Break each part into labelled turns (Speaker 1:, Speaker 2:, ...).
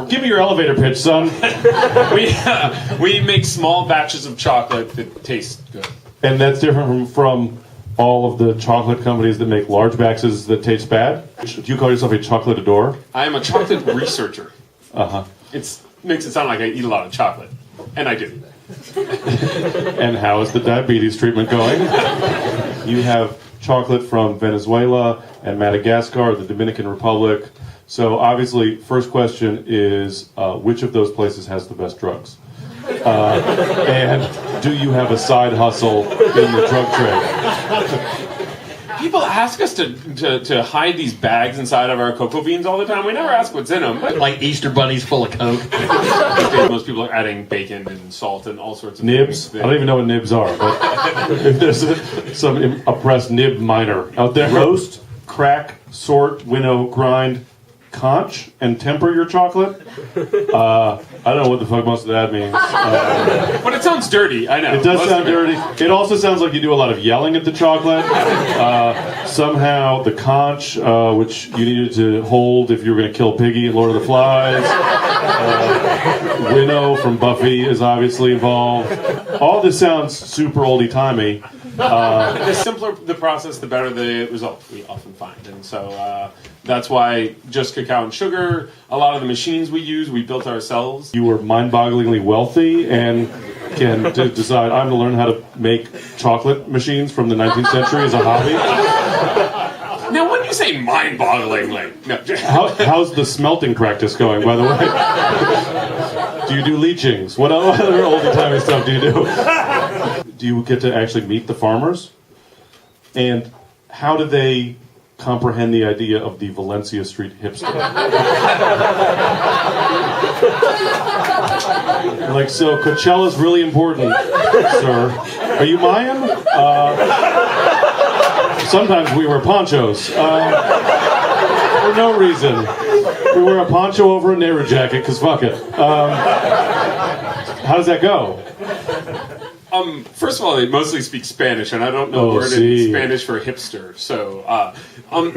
Speaker 1: Give me your elevator pitch, son.
Speaker 2: We make small batches of chocolate that taste good.
Speaker 1: And that's different from all of the chocolate companies that make large batches that taste bad? Do you call yourself a chocolate-ador?
Speaker 2: I am a chocolate researcher.
Speaker 1: Uh-huh.
Speaker 2: It makes it sound like I eat a lot of chocolate. And I do.
Speaker 1: And how is the diabetes treatment going? You have chocolate from Venezuela and Madagascar, the Dominican Republic. So obviously, first question is, which of those places has the best drugs? And do you have a side hustle in the drug trade?
Speaker 2: People ask us to hide these bags inside of our cocoa beans all the time. We never ask what's in them.
Speaker 3: Like Easter bunnies full of Coke.
Speaker 2: Most people are adding bacon and salt and all sorts of
Speaker 1: Nibs?
Speaker 2: things.
Speaker 1: I don't even know what nibs are, but if there's some oppressed nib miner out there. Roast, crack, sort, winnow, grind, conch, and temper your chocolate? I don't know what the fuck most of that means.
Speaker 2: But it sounds dirty, I know.
Speaker 1: It does sound dirty. It also sounds like you do a lot of yelling at the chocolate. Somehow the conch, which you needed to hold if you were going to kill Piggy in Lord of the Flies. Winnow from Buffy is obviously involved. All this sounds super oldie-timey.
Speaker 2: The simpler the process, the better the result we often find. And so that's why just cacao and sugar, a lot of the machines we use, we built ourselves.
Speaker 1: You were mind-bogglingly wealthy and can decide, I'm going to learn how to make chocolate machines from the 19th century as a hobby.
Speaker 2: Now, when you say mind-bogglingly, no.
Speaker 1: How's the smelting practice going, by the way? Do you do leachings? What other oldie-timey stuff do you do? Do you get to actually meet the farmers? And how do they comprehend the idea of the Valencia Street hipster? Like, so Coachella's really important, sir. Are you Mayan? Sometimes we wear ponchos. For no reason. We wear a poncho over a Nehru jacket, because fuck it. How does that go?
Speaker 2: First of all, they mostly speak Spanish, and I don't know the word in Spanish for hipster. So,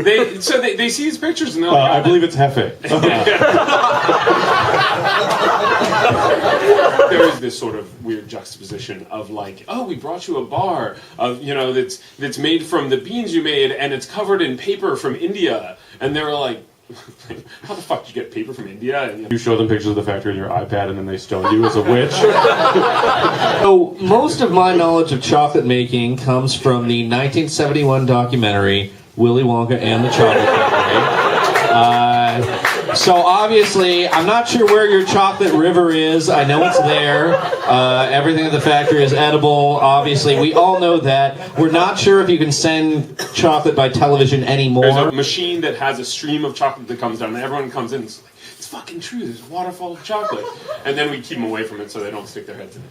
Speaker 2: they see these pictures and they're like,
Speaker 1: I believe it's jefe.
Speaker 2: There is this sort of weird juxtaposition of like, oh, we brought you a bar of that's made from the beans you made, and it's covered in paper from India, and they were like, how the fuck did you get paper from India? And,
Speaker 1: You show them pictures of the factory on your iPad, and then they stone you as a witch.
Speaker 3: So most of my knowledge of chocolate making comes from the 1971 documentary Willy Wonka and the Chocolate Factory. So obviously, I'm not sure where your chocolate river is. I know it's there. Everything at the factory is edible. Obviously, we all know that. We're not sure if you can send chocolate by television anymore.
Speaker 2: there's a machine that has a stream of chocolate that comes down, and everyone comes in and it's like, it's fucking true, there's a waterfall of chocolate. And then we keep them away from it so they don't stick their heads in it,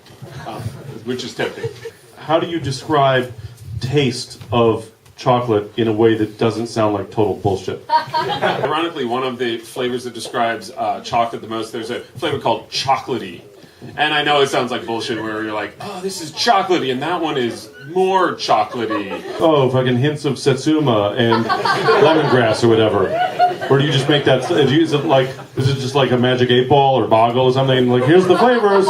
Speaker 2: which is tempting.
Speaker 1: How do you describe taste of chocolate in a way that doesn't sound like total bullshit?
Speaker 2: Ironically, one of the flavors that describes chocolate the most, there's a flavor called chocolatey. And I know it sounds like bullshit where you're like, oh, this is chocolatey, and that one is more chocolatey.
Speaker 1: Oh, fucking hints of Satsuma and lemongrass or whatever. Or do you just make that, is it just like a magic 8-ball or boggle or something? Like, here's the flavors.